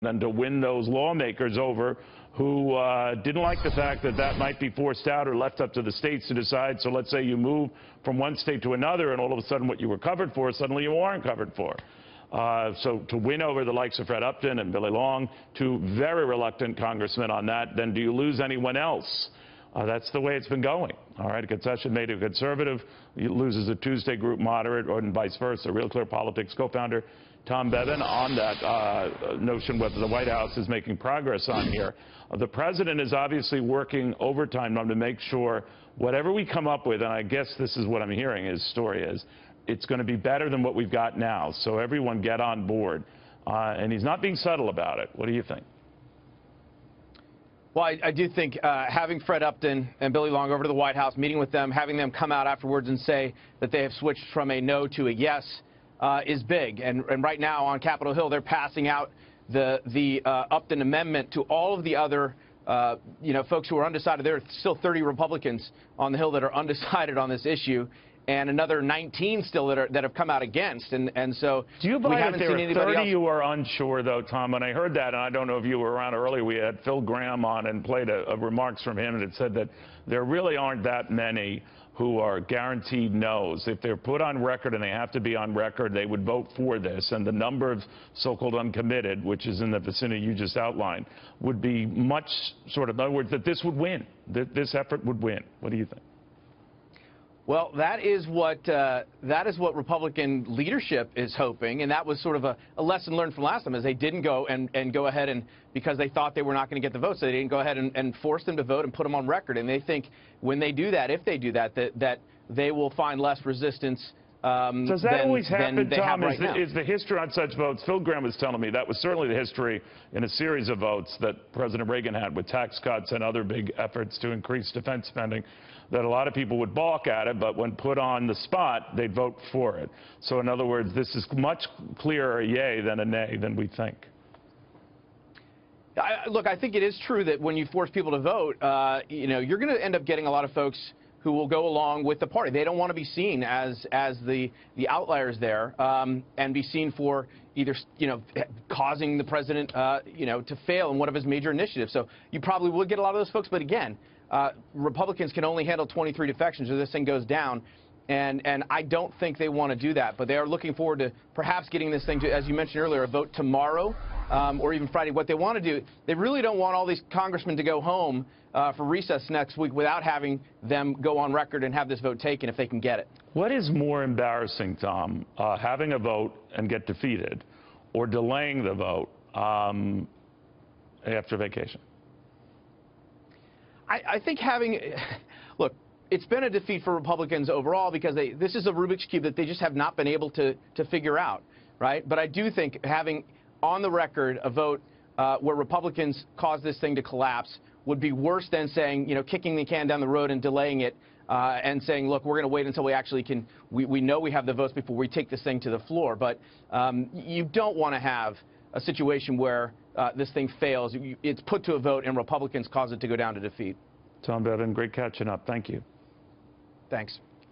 and to win those lawmakers over who didn't like the fact that that might be forced out or left up to the states to decide. So let's say you move from one state to another, and all of a sudden what you were covered for, suddenly you aren't covered for. So to win over the likes of Fred Upton and Billy Long, two very reluctant congressmen on that, then do you lose anyone else? That's the way it's been going. All right, a concession made a conservative loses a Tuesday group moderate, or vice versa. RealClearPolitics Co-Founder Tom Bevan on that notion whether the White House is making progress on here. The president is obviously working overtime to make sure whatever we come up with, and I guess this is what I'm hearing his story is, it's going to be better than what we've got now. So everyone get on board. And he's not being subtle about it. What do you think? Well, I do think having Fred Upton and Billy Long over to the White House, meeting with them, having them come out afterwards and say that they have switched from a no to a yes is big. And right now on Capitol Hill, they're passing out the Upton Amendment to all of the other folks who are undecided. There are still 30 Republicans on the Hill that are undecided on this issue, and another 19 still that have come out against. And so do you buy that there are 30 else. who are unsure, though, Tom? When I heard that, and I don't know if you were around earlier, we had Phil Graham on and played remarks from him, and it said that there really aren't that many who are guaranteed no's. If they're put on record, and they have to be on record, they would vote for this. And the number of so-called uncommitted, which is in the vicinity you just outlined, would be much sort of, in other words, that this would win. This effort would win. What do you think? Well, that is what Republican leadership is hoping, and that was sort of a lesson learned from last time, is they didn't go and go ahead and, because they thought they were not going to get the votes, so they didn't go ahead and force them to vote and put them on record. And they think when they do that, if they do that, that they will find less resistance. Does that always happen, Tom? Is the history on such votes? Phil Graham was telling me that was certainly the history in a series of votes that President Reagan had with tax cuts and other big efforts to increase defense spending, that a lot of people would balk at it, but when put on the spot, they'd vote for it. So in other words, this is much clearer a yay than a nay than we think. Look, I think it is true that when you force people to vote, you're going to end up getting a lot of folks who will go along with the party. They don't want to be seen as the outliers there, and be seen for either causing the president to fail in one of his major initiatives. So you probably would get a lot of those folks, but again, Republicans can only handle 23 defections or this thing goes down, and I don't think they want to do that. But they are looking forward to perhaps getting this thing to, as you mentioned earlier, a vote tomorrow or even Friday. What they want to do, they really don't want all these congressmen to go home for recess next week without having them go on record and have this vote taken if they can get it. What is more embarrassing, Tom, having a vote and get defeated, or delaying the vote after vacation? I think look, it's been a defeat for Republicans overall because this is a Rubik's Cube that they just have not been able to figure out, right? But I do think having on the record a vote where Republicans caused this thing to collapse would be worse than saying, kicking the can down the road and delaying it and saying, look, we're going to wait until we actually can, we know we have the votes before we take this thing to the floor. But you don't want to have a situation where this thing fails. It's put to a vote and Republicans cause it to go down to defeat. Tom Bevan, great catching up. Thank you. Thanks.